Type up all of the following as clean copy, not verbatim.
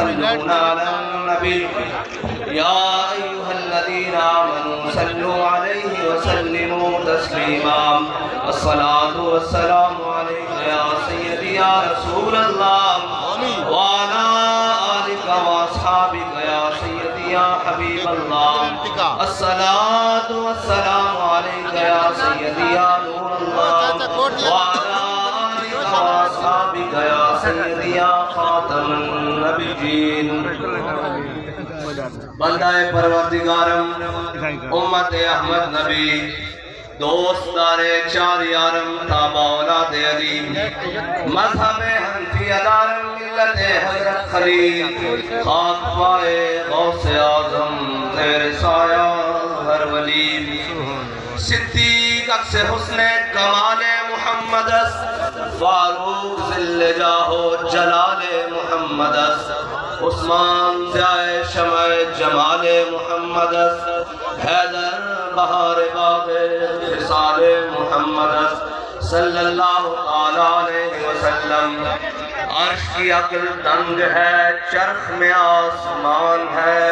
يصلون على النبي يا أيها الذين آمنوا صلوا عليه وسلموا تسليما الصلاة والسلام عليك يا سيدي يا رسول الله وعلى آلك وأصحابك يا سيدي يا حبيب الله الصلاة والسلام عليك يا سيدي يا نور الله وعلى آلك وأصحابك يا سيدي يا خاتم النبيين بندہ پروردگارم امت احمد نبی دوست دارے چار یارم تابع اولاد علی مذہب حنفی دارم ملت حضرت خلیل خاک پائے غوث اعظم زیر سایہ ہر ولی صدیق عکس حسن کمال محمد فاروق ذل جاہ جلال محمد عثمان ضیاء شمع جمال محمد حیدر بہار باغ خصال محمد صلی اللہ علیہ وسلم عرش کی عقل دنگ ہے چرخ میں آسمان ہے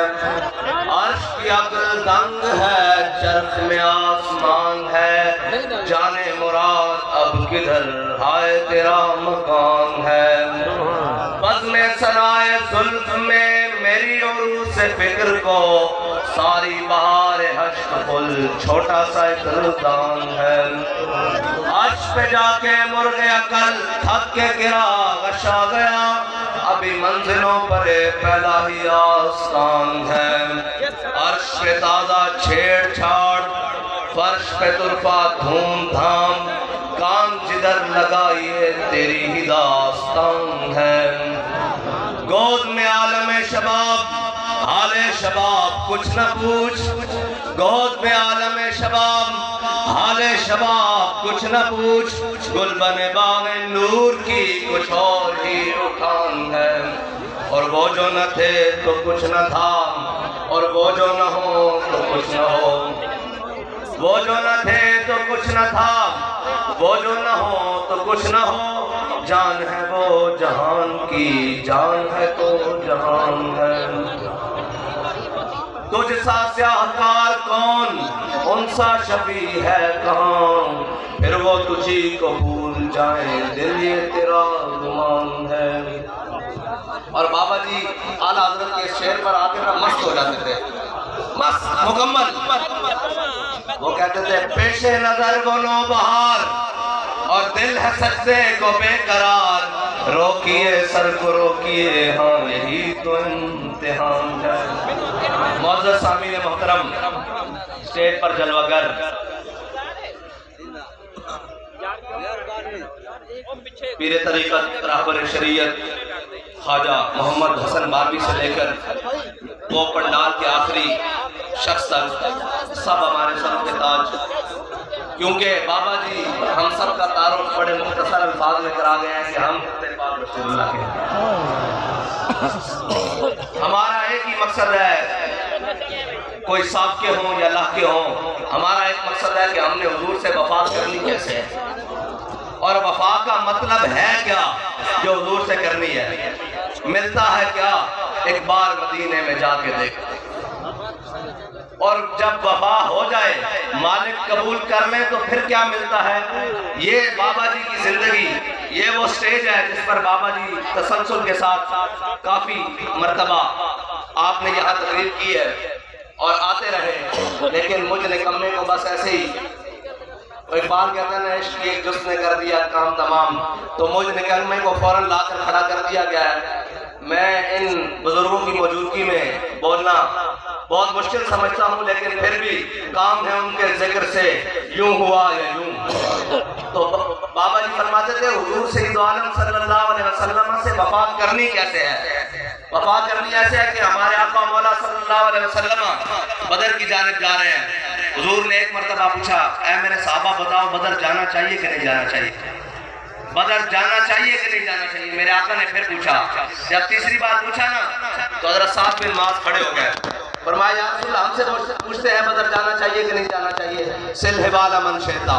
عرش کی عقل دنگ ہے چرخ میں آسمان ہے جانے مراد اب کدھر ہائے تیرا مکان ہے بزم سرائے زلف میں میری عروس فکر کو ساری بہار حشق پل چھوٹا سا ایک دان ہے عرش پہ جا کے مرغ عقل تھک کے گرا غشا گیا ابھی منزلوں پر پہلا ہی آستان ہے عرش پہ تازہ چھیڑ چھاڑ فرش پہ طرفہ دھوم دھام کان جدھر لگائیے تیری ہی داستان ہے گود میں عالم شباب حال شباب کچھ نہ پوچھ گود میں عالم شباب حال شباب کچھ نہ پوچھ گلبن باغ نور کی کچھ اور ہی اٹھان ہے اور وہ جو نہ تھے تو کچھ نہ تھا اور وہ جو نہ ہو تو کچھ نہ ہو وہ جو نہ تھے تو کچھ نہ تھا وہ جو نہ ہو تو کچھ نہ ہو جان ہے وہ جہان کی جان ہے تو جہان ہے تجھ سا سیاہکار کون ان سا شفیع ہے کہاں پھر وہ تجھی کو بھول جائیں دل یہ تیرا گمان ہے اور بابا جی اعلیٰ حضرت کے شعر پر آتے نا مست ہو جاتے تھے مست مکمل وہ کہتے تھے پیش نظر وہ نو بہار اور دل ہے سجدے کو بے قرار روکیے سر کو روکیے ہاں یہی تو امتحان ہے معزز سامعین محترم اسٹیج پر جلوگر پیر طریقت رہبر شریعت خواجہ محمد حسن باروی سے لے کر وہ پنڈال کے آخری شخص تک سب ہمارے سر کے تاج کیونکہ بابا جی ہم سب کا تعارف بڑے مختصر الفاظ میں کرا گئے ہیں کہ ہم پاک رسول اللہ کے ہمارا ایک ہی مقصد ہے کوئی صاحب کے ہوں یا اللہ کے ہوں ہمارا ایک مقصد ہے کہ ہم نے حضور سے وفا کرنی کیسے ہے اور وفا کا مطلب ہے کیا جو حضور سے کرنی ہے ملتا ہے کیا ایک بار مدینے میں جا کے دیکھ اور جب وفا ہو جائے مالک قبول کر لیں تو پھر کیا ملتا ہے یہ بابا جی کی زندگی یہ وہ سٹیج ہے جس پر بابا جی تسلسل کے ساتھ کافی مرتبہ آپ نے یہاں تقریر کی ہے اور آتے رہے لیکن مجھ نکمے کو بس ایسے ہی اقبال کہتے ہیں عشق ایک جس نے کر دیا کام تمام تو مجھ نکمے کو فوراً لا کر کھڑا کر دیا گیا ہے میں ان بزرگوں کی موجودگی میں بولنا بہت مشکل سمجھتا ہوں لیکن پھر بھی کام ہے ان کے ذکر سے یوں ہوا یا یوں تو بابا جی فرماتے تھے حضور سید عالم صلی اللہ علیہ وسلم سے وفا کرنی کیسے ہے وفا کرنی ایسے ہے کہ ہمارے آقا مولا صلی اللہ علیہ وسلم بدر کی جانب جا رہے ہیں حضور نے ایک مرتبہ پوچھا اے میرے صحابہ بتاؤ بدر جانا چاہیے کہ نہیں جانا چاہیے بدر جانا چاہیے کہ نہیں جانا چاہیے میرے آقا نے پھر پوچھا جب تیسری بار پوچھا نا تو حضرت سعد بن معاذ کھڑے ہو گئے فرمایا یا رسول اللہ ہم سے پوچھتے ہیں بدر جانا چاہیے کہ نہیں جانا چاہیے سل حبال من شئتا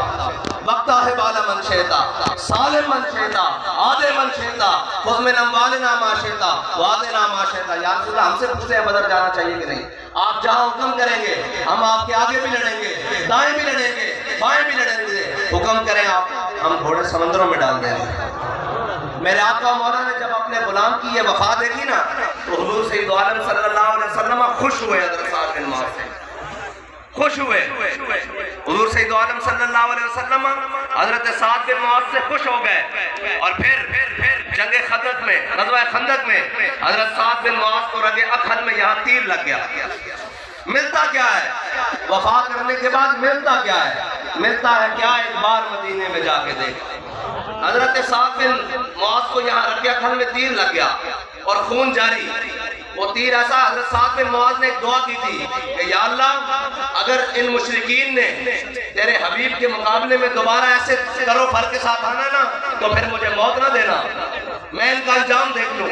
وقتاہ بالا من شیتا سالم من شیتا آدھے من شیتا خذ من اموالنا ما شیتا وعدنا ما شیتا. یا رسول اللہ ہم سے پوچھتے ہیں بدر جانا چاہیے کہ نہیں؟ آپ جہاں حکم کریں گے ہم آپ کے آگے بھی لڑیں گے, دائیں بھی لڑیں گے, بائیں بھی لڑیں گے. حکم کریں آپ, ہم گھوڑے سمندروں میں ڈال دیں گے. میرے آقا مولا نے جب اپنے غلام کی یہ وفا دیکھی نا تو حضور سید عالم صلی اللہ علیہ وسلم خوش ہوئے. حضرت سعد بن معاذ سے خوش ہوئے. حضور سید عالم صلی اللہ علیہ وسلم حضرت سعد بن معاذ سے خوش ہو گئے. اور پھر جنگ خندق میں, غزوہ خندق میں حضرت سعد بن معاذ کو رگے اکھل میں یہاں تیر لگ گیا. ملتا کیا ہے وفا کرنے کے بعد؟ ملتا کیا ہے؟ ملتا ہے کیا؟ ایک بار مدینے میں جا کے دیکھ. حضرت سعد بن معاذ کو یہاں رگے اکھل میں تیر لگ گیا اور خون جاری. وہ تیر ایسا, حضرت سعد بن معاذ نے ایک دعا کی تھی کہ یا اللہ اگر ان مشرکین نے تیرے حبیب کے مقابلے میں دوبارہ ایسے کرو فر کے ساتھ آنا نا تو پھر مجھے موت نہ دینا, میں ان کا انجام دیکھ لوں,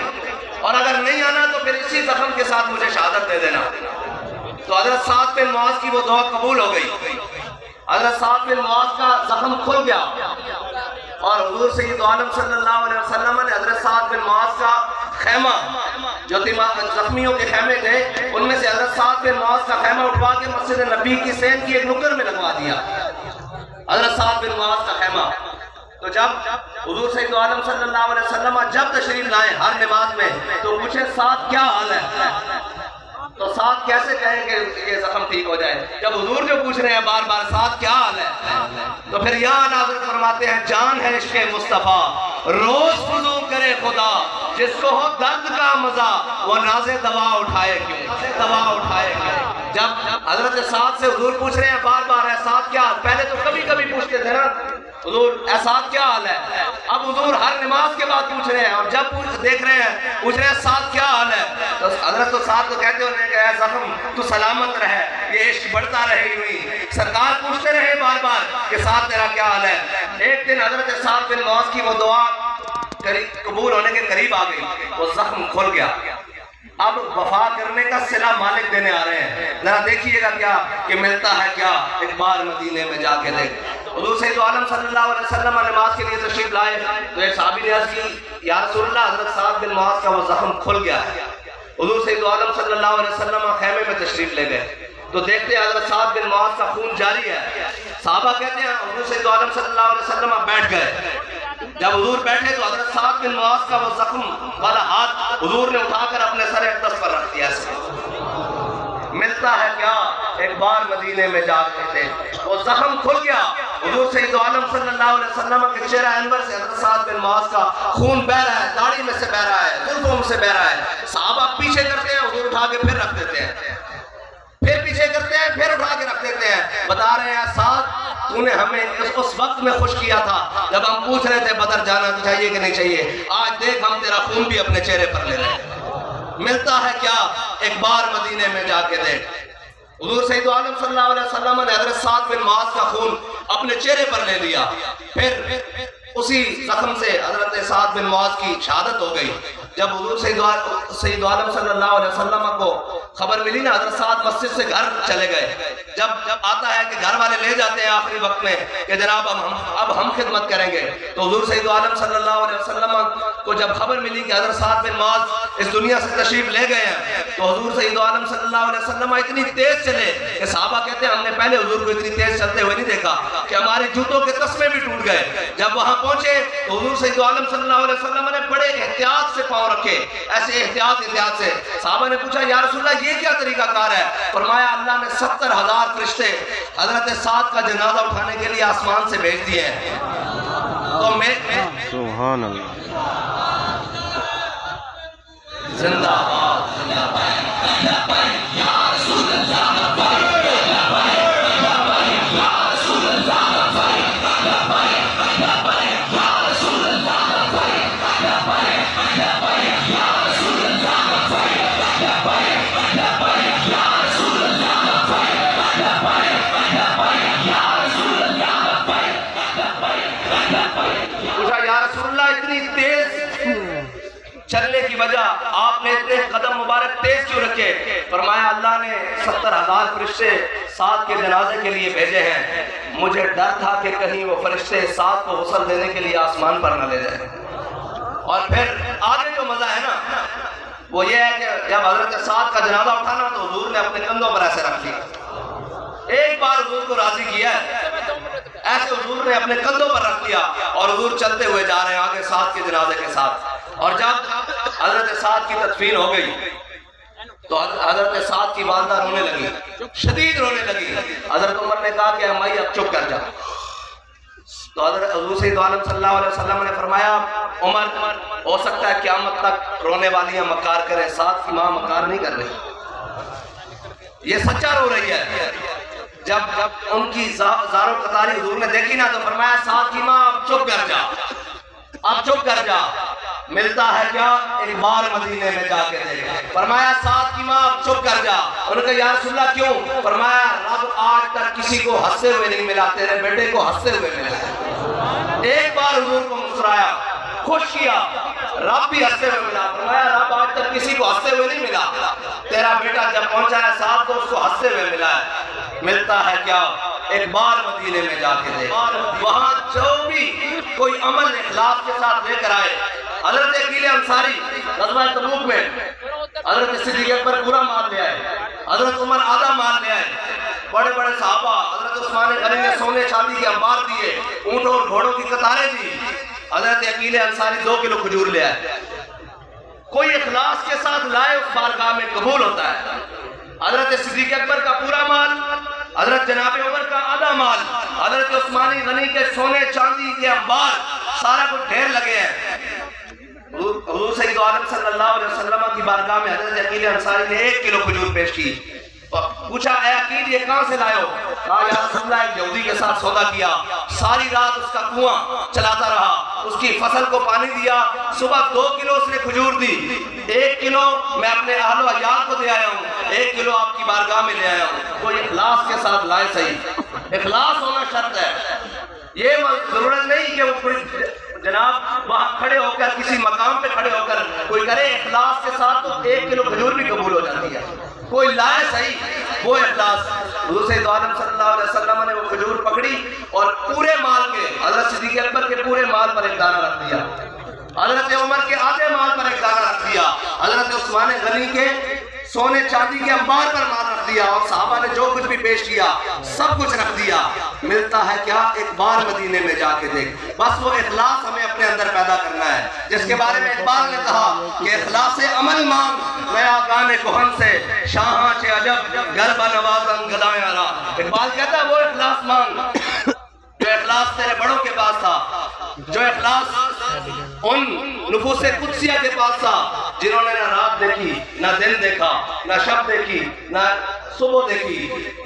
اور اگر نہیں آنا تو پھر اسی زخم کے ساتھ مجھے شہادت دے دینا. تو حضرت سعد بن معاذ کی وہ دعا قبول ہو گئی. حضرت سعد بن معاذ کا زخم کھل گیا اور حضور سید عالم صلی اللہ علیہ وسلم نے حضرت سعد بن معاذ کا خیمہ, جو زخمیوں کے خیمے تھے ان میں سے حضرت سعد بن معاذ کا خیمہ اٹھوا کے مسجد نبی کی سین کی ایک نکر میں لگوا دیا. حضرت سعد بن معاذ کا خیمہ. تو جب حضور سید عالم صلی اللہ علیہ وسلم جب تشریف لائے ہر نماز میں تو پوچھے سعد کیا حال ہے؟ تو سعد کیسے کہیں کہ یہ زخم ٹھیک ہو جائے جب حضور جو پوچھ رہے ہیں بار بار سعد کیا حال ہے؟ تو پھر یا حضرت فرماتے ہیں جان ہے عشق مصطفیٰ روز فضو کرے خدا, جس کو ہو درد کا مزہ وہ ناز دوا اٹھائے کیوں, دوا اٹھائے کیوں. جب حضرت سعد سے حضور پوچھ رہے ہیں بار بار ہے سعد کیا حال, پہلے تو کبھی کبھی پوچھتے تھے نا حضور سعد کیا حال ہے, اب حضور ہر نماز کے بعد پوچھ رہے ہیں, اور جب دیکھ رہے ہیں پوچھ رہے ہیں سعد کیا حال ہے, تو حضرت تو سعد کو کہتے ہونے کہ اے زخم تو سلامت رہے, یہ عشق بڑھتا رہے ہوئی. سرکار پوچھتے رہے بار بار کہ سعد تیرا کیا حال ہے. ایک دن حضرت سعد بن معاذ کی وہ دعا قبول ہونے کے قریب آ گئی, وہ زخم کھل گیا. اب وفا کرنے کا صلہ مالک دینے آ رہے ہیں. ذرا دیکھیے گا کیا کہ ملتا ہے کیا, ایک بار مدینے میں جا کے دیکھ. حضور سید عالم صلی اللہ علیہ وسلم نماز کے لیے تشریف لائے تو ایک صحابی نے عرض کی یا رسول اللہ حضرت سعد بن معاذ کا وہ زخم کھل گیا ہے. حضور سید عالم صلی اللہ علیہ وسلم خیمے میں تشریف لے گئے تو دیکھتے ہیں حضرت سعد بن معاذ کا خون جاری ہے. صحابہ کہتے ہیں حضور سید عالم صلی اللہ علیہ وسلم بیٹھ گئے. جب حضور بیٹھے تو حضرت سعد بن معاذ کا وہ زخم والا ہاتھ حضور نے اٹھا کر اپنے سر اقدس پر رکھ دیا. ملتا ہے کیا, ایک بار مدینے میں جا کے وہ زخم کھل گیا. حضور سید عالم صلی اللہ علیہ وسلم کے چہرہ انور سے حضرت سعد بن معاذ کا خون بہ رہا ہے, داڑھی میں سے بہ رہا ہے, زلفوں سے بہ رہا ہے. صحابہ پیچھے کرتے ہیں, حضور اٹھا کے پھر رکھ دیتے ہیں, پھر پیچھے کرتے ہیں, پھر اٹھا کے رکھ دیتے ہیں. بتا رہے ہیں سعد تو نے ہمیں اس وقت میں خوش کیا تھا جب ہم پوچھ رہے تھے بدر جانا چاہیے کہ نہیں چاہیے, آج دیکھ ہم تیرا خون بھی اپنے چہرے پر لے رہے ہیں. ملتا ہے کیا, ایک بار مدینے میں جا کے دیکھ. حضور سید عالم صلی اللہ علیہ وسلم نے حضرت سعد بن معاذ کا خون اپنے چہرے پر لے لیا. پھر اسی زخم سے حضرت سعد بن معاذ کی شہادت ہو گئی. جب حضور سید عالم صلی اللہ علیہ وسلم کو خبر ملی نا, حضرت سعد مسجد سے گھر چلے گئے. جب آتا ہے کہ گھر والے لے جاتے ہیں آخری وقت میں کہ جناب اب ہم خدمت کریں گے, تو حضور سید عالم صلی اللہ علیہ وسلم کو جب خبر ملی کہ حضرت سعد بن معاذ اس دنیا سے تشریف لے گئے ہیں تو حضور سید عالم صلی اللہ علیہ وسلم اتنی تیز چلے کہ صحابہ کہتے ہیں ہم نے پہلے حضور کو اتنی تیز چلتے ہوئے نہیں دیکھا کہ ہمارے جوتوں کے تسمے بھی ٹوٹ گئے. جب وہاں پہنچے تو حضور سید عالم صلی اللہ علیہ وسلم نے بڑے احتیاط سے پاؤں رکھے, ایسے احتیاط سے. صحابہ نے پوچھا یا رسول اللہ یہ کیا طریقہ کار ہے؟ فرمایا اللہ نے 70,000 فرشتے حضرت سعد کا جنازہ اٹھانے کے لیے آسمان سے بھیج دیے ہیں. تو میں سبحان اللہ, زندہ باد یا رسول اللہ. چلنے کی وجہ آپ نے اتنے قدم مبارک تیز کیوں رکھے؟ فرمایا اللہ نے 70,000 فرشتے سعد کے جنازے کے لیے بھیجے ہیں، مجھے ڈر تھا کہ کہیں وہ فرشتے سعد کو غسل دینے کے لیے آسمان پر نہ لے جائیں۔ اور پھر آگے جو مزہ ہے نا وہ یہ ہے کہ جب حضرت سعد کا جنازہ اٹھانا تو حضور نے اپنے کندھوں پر ایسے رکھ لیا، ایک بار حضور کو راضی کیا ہے، ایسے حضور نے اپنے کندھوں پر رکھ لیا اور حضور چلتے ہوئے جا رہے ہیں آگے سعد کے جنازے کے ساتھ۔ اور جب حضرت سعد کی تدفین ہو گئی تو حضرت سعد کی والدہ رونے لگی، شدید رونے لگی۔ حضرت عمر نے کہا کہ امائی اب چپ کر جا۔ تو حضرت حضور سید عالم صلی اللہ علیہ وسلم نے فرمایا عمر ہو سکتا ہے قیامت تک رونے والیاں مکار کریں، سعد کی ماں مکار نہیں کر رہی، یہ سچا رو رہی ہے۔ جب ان کی زار و قطاری حضور نے دیکھی نا تو فرمایا سعد کی ماں اب چپ کر جا، اب چپ کر جا، ملتا ہے کیا؟ ایک بار مدینے میں جا کے دیکھ۔ فرمایا سعد کی ماں اب چپ کر جا۔ انہوں نے کہا یا رسول اللہ کیوں؟ فرمایا رب آج تک کسی کو ہنستے ہوئے نہیں ملا، تیرے بیٹے کو ہنستے ہوئے ملا۔ ایک بار حضور کو مسکرایا، خوش کیا، رب بھی ہنستے ہوئے ملا۔ فرمایا رب آج تک کسی کو ہنستے ہوئے نہیں ملا، تیرا بیٹا جب پہنچا ہے سعد تو اس کو ہنستے ہوئے ملا ہے۔ ملتا ہے کیا؟ ایک بار مدینے میں جا کے دیکھ، وہاں جو بھی کوئی عمل اخلاص کے ساتھ لے کر آئے۔ حضرت عقیل انصاری غزوہ تبوک میں حضرت صدیق اکبر پورا مال لے آئے، حضرت عمر آدھا مال لے آئے، بڑے بڑے صحابہ حضرت عثمان غنی نے سونے چاندی کے انبار دیے، اونٹوں اور گھوڑوں کی قطاریں دی، حضرت عقیل انصاری 2 کلو کھجور لے آئے۔ کوئی اخلاص کے ساتھ لائے اس بارگاہ میں قبول ہوتا ہے۔ حضرت صدیق اکبر کا پورا مال، حضرت جناب عمر کا آدھا مال، حضرت عثمان غنی کے سونے چاندی کے انبار، سارا کچھ ڈھیر لگے ہیں۔ حضور سید عالم صلی اللہ علیہ وسلم کی بارگاہ میں حضرت عقیل انصاری نے 1 کلو کھجور پیش کی۔ پوچھا اے عقیل یہ کہاں سے لائے ہو؟ کہا یا رسول اللہ ایک یہودی کے ساتھ سودا کیا، ساری رات اس کا کنواں چلاتا رہا، اس کی فصل کو پانی دیا، صبح 2 کلو اس نے کھجور دی، 1 کلو میں اپنے اہل و عیال کو دے آیا ہوں، 1 کلو آپ کی بارگاہ میں لے آیا ہوں۔ کوئی اخلاص کے ساتھ لائے صحیح، اخلاص ہونا شرط ہے۔ یہ ضرورت نہیں کہ وہ جناب وہاں کھڑے ہو کر کسی مقام پہ کھڑے ہو کر کوئی کرے اخلاص کے ساتھ تو 1 کلو کھجور بھی قبول ہو جاتی ہے۔ کوئی لائے صحیح وہ اخلاص۔ حضور سید عالم صلی اللہ علیہ وسلم نے وہ کھجور پکڑی اور پورے مال کے، حضرت صدیق اکبر کے پورے مال پر 1 دانہ رکھ دیا، حضرت عمر کے آدھے مال پر 1 دانہ رکھ دیا، حضرت عثمان غنی کے سونے چاندی کے انبار پر مال رکھ دیا، اور صحابہ نے جو کچھ بھی پیش کیا سب کچھ رکھ دیا۔ ملتا ہے کیا؟ ایک بار مدینے میں جا کے دیکھ۔ بس وہ اخلاص ہمیں اپنے اندر پیدا کرنا ہے، جس کے بارے میں اقبال نے کہا کہ اخلاص عمل مانگ نیا گانے کہن سے، شاہاں چے عجب گربہ نوازن گدائیں آرا۔ اقبال کہتا ہے وہ اخلاص مانگ جو اخلاص تیرے بڑوں کے پاس تھا، جو اخلاص ان نفوس قدسیہ کے پاس تھا جنہوں نے نہ رات دیکھی، نہ دن دیکھا، نہ شب دیکھی، نہ صبح دیکھی،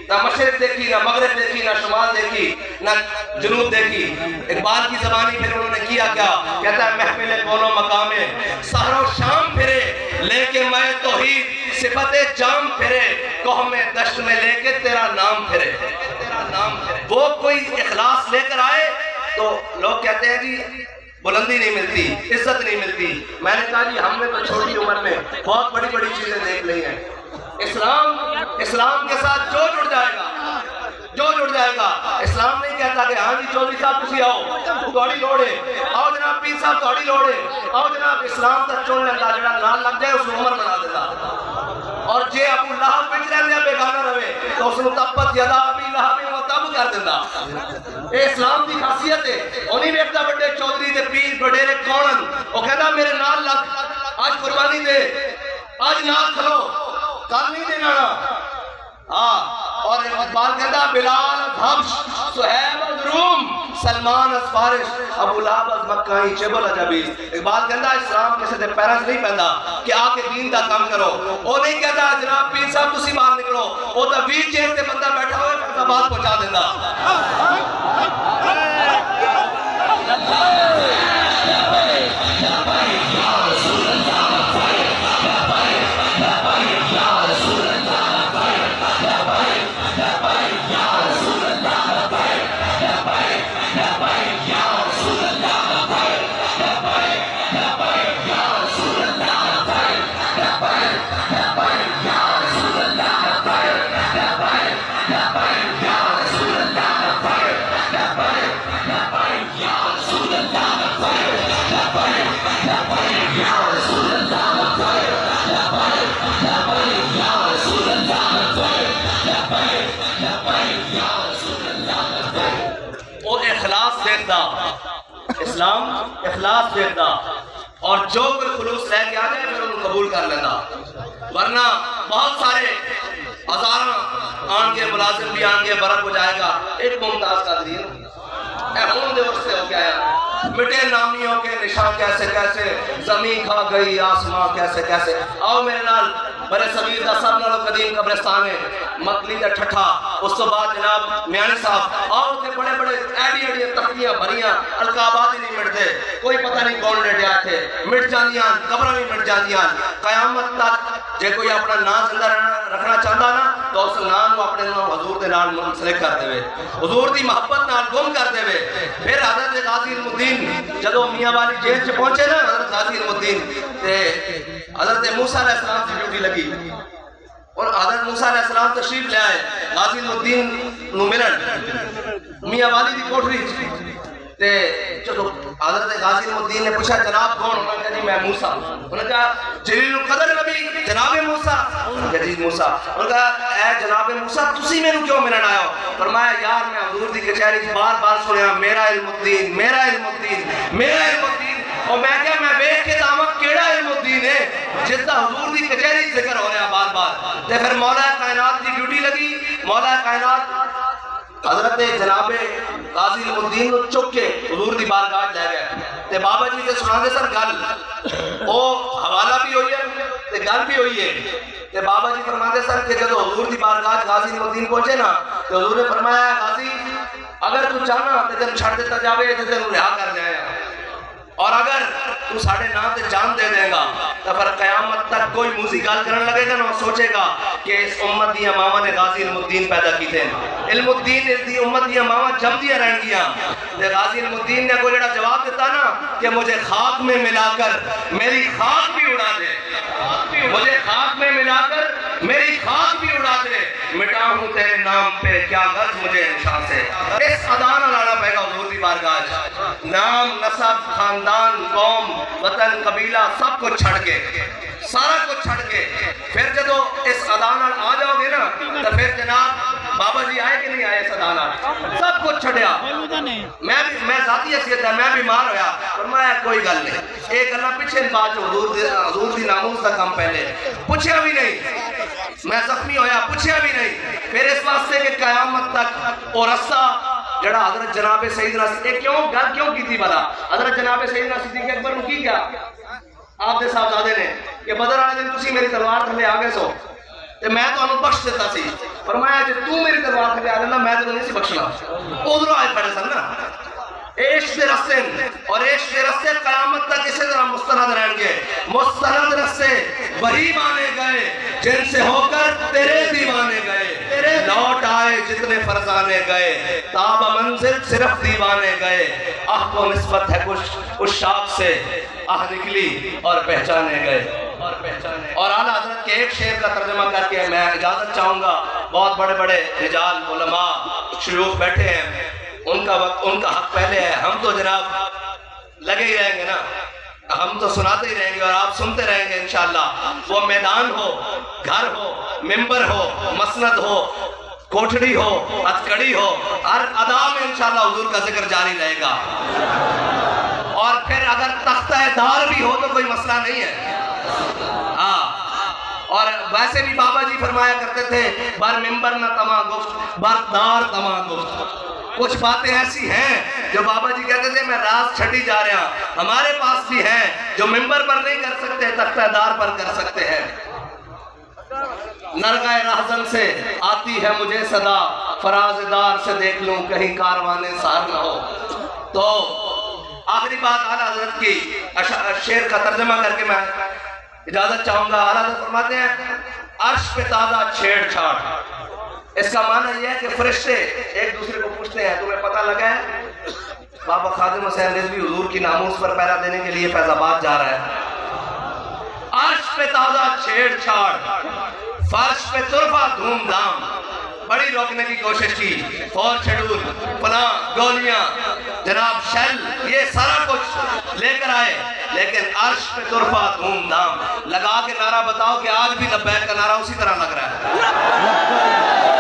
نہ مشرق دیکھی، نہ مغرب دیکھی، نہ شمال دیکھی، نہ جنوب دیکھی۔ اقبال کی زبانی پھر انہوں نے کیا کیا؟ کہتا ہے محفل کون و مقامے سحر و شام پھرے، لے کے میں توحید صفت جام پھرے، کوہ میں دشت میں لے کے تیرا نام پھرے۔ وہ کوئی اخلاص لے کر آئے تو لوگ کہتے ہیں جی بلندی نہیں ملتی، عزت نہیں ملتی۔ میں نے کہا جی ہم نے تو چھوٹی عمر میں بہت بڑی بڑی چیزیں دیکھ لی ہیں۔ اسلام کے ساتھ جو جڑ جائے گا، اسلام نہیں کہتا کہ ہاں جی چودھری صاحب تسی آؤ تھوڑی لوڑ ہے، آؤ جناب پیر صاحب تھوڑی لوڑ ہے، آؤ جناب اسلام تک چون لینا، جڑا نال لگ جائے اس عمر بنا دیتا، اور جے ابو لہب بچ رہے بیگانہ رہے تو اس نے تبت یدا ابی لہب و تب کر دیتا۔ اے اسلام دی خاصیت ہے۔ انہی ویکھدا بڑے چودھری دے پیر وڈیرے کون، وہ کہدا میرے نال لگ، آج قربانی دے، آج نال کھلو، کل نہیں دینا۔ اور اقبال کہتا بلال از حبش، سہیب از روم، سلمان از فارس، ابو لہب از مکہ جبل عجبیز۔ اقبال کہتا اسلام کسی دے پیروں سے نہیں پہندا کہ آ کے دین دا کام کرو۔ وہ نہیں کہتا جناب پیر صاحب تسی باہر نکلو، وہ تو ویل چیئر تے بندہ بیٹھا ہوئے پھر بات پہنچا دینا۔ اسلام اخلاص دیکھتا اور جو کوئی خلوص لے کے آ جائے پھر انہوں قبول کر لیتا، ورنہ بہت سارے ہزاراں آن کے ملازم بھی آن کے برق ہو جائے گا، ایک ممتاز قادری اے ہون دے وقت سے ہو گیا ہے، مٹے نامیوں کے نشان کیسے کیسے، زمین کھا گئی آسمان کیسے کیسے۔ آؤ میرے نال برے صغیر دا سب نالوں قدیم قبرستان ہے مکلی دا ٹھٹھا، اس تو بعد جناب میانی صاحب آؤ تے بڑے بڑے ایڈی ایڈی تختیاں بھریاں، القابات ہی نہیں مٹتے، کوئی پتہ نہیں کون لیٹیا تھے، مٹ جاندیاں قبراں بھی مٹ جاندیاں، قیامت تک جے کوئی اپنا نام زندہ رکھنا چاہتا نا تو اس نام کو اپنے حضور دے نال منسلک کر دے، حضور دی محبت نال گم کر دے۔ پھر حضرت غازی المدین جدو میاں والی جیل سے پہنچے نا حضرت غازی المدین تے حضرت موسیٰ علیہ السلام سے ڈیوٹی لگی اور حضرت موسیٰ علیہ السلام تشریف لے آئے غازی المدین نو ملن میاں والی دی کوٹری تے جدو حضرت غازی المدین نے پوچھا جناب کون؟ انہوں نے کہا جی میں موسیٰ، انہوں نے کہا جلیل القدر نبی جناب موسیٰ، جلیل موسیٰ، انہوں نے کہا اے جناب موسیٰ تسی میں نو کیوں ملن آیا ہو؟ فرمایا یار میں حضور دی کچہری بار بار سنیا میرا علم الدین میرا علم الدین میرا علم الدین، اور میں کہا میں بیٹھ کے دعویٰ کیڑا علم الدین ہے جس دا حضور دی کچہری ذکر ہو رہا بار بار۔ تے پھر مولا کائنات دی ڈیوٹی لگی، مولا کائنات حضرت جناب غازی المدین کو چک کے حضور دی بارگاہ لے گئے تے بابا جی کے سنا دے سر گل او حوالہ بھی ہوئی ہے تے گل بھی ہوئی ہے تے بابا جی فرما دے سر کہ جب حضور دی بارگاہ غازی المدین پہنچے نا تو حضور نے فرمایا غازی اگر تو چاہنا تے تینوں چھڑ دیتا جاوے تے تینوں رہا کر لیا اور اگر تو ساڑھے نام تے جان دے دے گا تو پھر قیامت تک کوئی موزی گال کرنے لگے گا نا سوچے گا کہ اس امت دیا ماما نے غازی المدین پیدا کیتے ہیں، علم الدین اس دی امت دیا ماما جم دیا رہن گیا۔ غازی المدین نے کوئی جڑا جواب دیتا نا کہ مجھے خاک میں ملا کر میری خاک بھی اڑا دے، مجھے خاک میں ملا کر میری خاک بھی اڑا دے، مٹا ہوں تیرے نام پہ کیا غرض مجھے انشاء سے۔ اس ادانا لانا پہے گا حضور دی بارگاہ، نام نسب خاندان قوم وطن قبیلہ سب کو چھڑ کے سارا کچھ چھڑ کے پھر جدو اس ادانا آ جاؤ گے نا تو پھر جناب بابا جی آئے کہ نہیں آئے اس ادانا سب کچھ چھڑیا۔ میں ذاتی حیثیت ہے میں بیمار ہویا فرمایا کوئی گل نہیں ایک اللہ پیچھے بات حضور دی ناموس دا کم پہلے پوچھیا بھی نہیں، میں زخمی ہویا پوچھیا بھی نہیں، پھر اس واسطے کہ قیامت تک اور رسہ جڑا حضرت جناب سیدنا صدیق کیوں گل کیوں کی تھی بلا حضرت جناب سیدنا صدیق اکبر نے کی کیا آپ دے صاحبزادے نے کہ بدر والے دن تسی میری تلوار تھلے آ گئے سو تے میں تو انہوں بخش دیتا سی، فرمایا جے تو میری تلوار تھلے آ دینا میں تو نہیں سی بخشنا، ادھروں آئے پڑے سن نا عشق دے رستے اور عشق دے رستے قیامت تک اسی طرح مستند رہیں گے، مستند رستے وہی مانے گئے جن سے ہو کر تیرے دیوانے گئے، تیرے لوٹ آئے جتنے فرزانے گئے، تاب منزل صرف دیوانے گئے، آہ کو نسبت ہے کچھ شاک سے آہ نکلی اور پہچانے گئے۔ اور اعلیٰ حضرت کے ایک شعر کا ترجمہ کر کے میں اجازت چاہوں گا، بہت بڑے بڑے رجال علماء شیوخ بیٹھے ہیں، ان کا وقت ان کا حق پہلے ہے، ہم تو جناب لگے ہی رہیں گے نا، ہم تو سناتے ہی رہیں گے اور آپ سنتے رہیں گے انشاءاللہ۔ وہ میدان ہو گھر ہو ممبر ہو مسند ہو کوٹھڑی ہو ہتھکڑی ہو ہر ادا میں انشاءاللہ حضور کا ذکر جاری رہے گا، اور پھر اگر تختہ دار بھی ہو تو کوئی مسئلہ نہیں ہے۔ اور ویسے بھی بابا جی فرمایا کرتے تھے بر ممبر نہ تما گفت بر دار تما گفت، کچھ باتیں ایسی ہیں جو بابا جی کہتے تھے میں راز چھٹی جا رہا ہوں، ہمارے پاس بھی ہیں جو ممبر پر نہیں کر سکتے تختہ دار پر کر سکتے ہیں۔ نرگہ رہزن سے آتی ہے مجھے صدا، فراز دار سے دیکھ لوں کہیں کاروانے سار نہ ہو۔ تو آخری بات اعلیٰ حضرت کی شعر کا ترجمہ کر کے میں اجازت چاہوں گا۔ اعلیٰ حضرت فرماتے ہیں عرش پہ تازہ چھیڑ چھاڑ، اس کا معنی یہ ہے کہ فرشتے ایک دوسرے کو پوچھتے ہیں تمہیں پتہ لگا ہے بابا خادم حسین رضوی حضور کی ناموس پر پہرا دینے کے لیے فیض آباد جا رہا ہے۔ عرش پہ تازہ چھیڑ چھاڑ، فرش پہ طرفہ دھوم دھام، بڑی روکنے کی کوشش کی، فور شیڈول پلاں گولیاں جناب شیل یہ سارا کچھ لے کر آئے، لیکن عرش پہ طرفہ دھوم دھام لگا کے نعرہ بتاؤ کہ آج بھی لبیک کا نعرہ اسی طرح لگ رہا ہے۔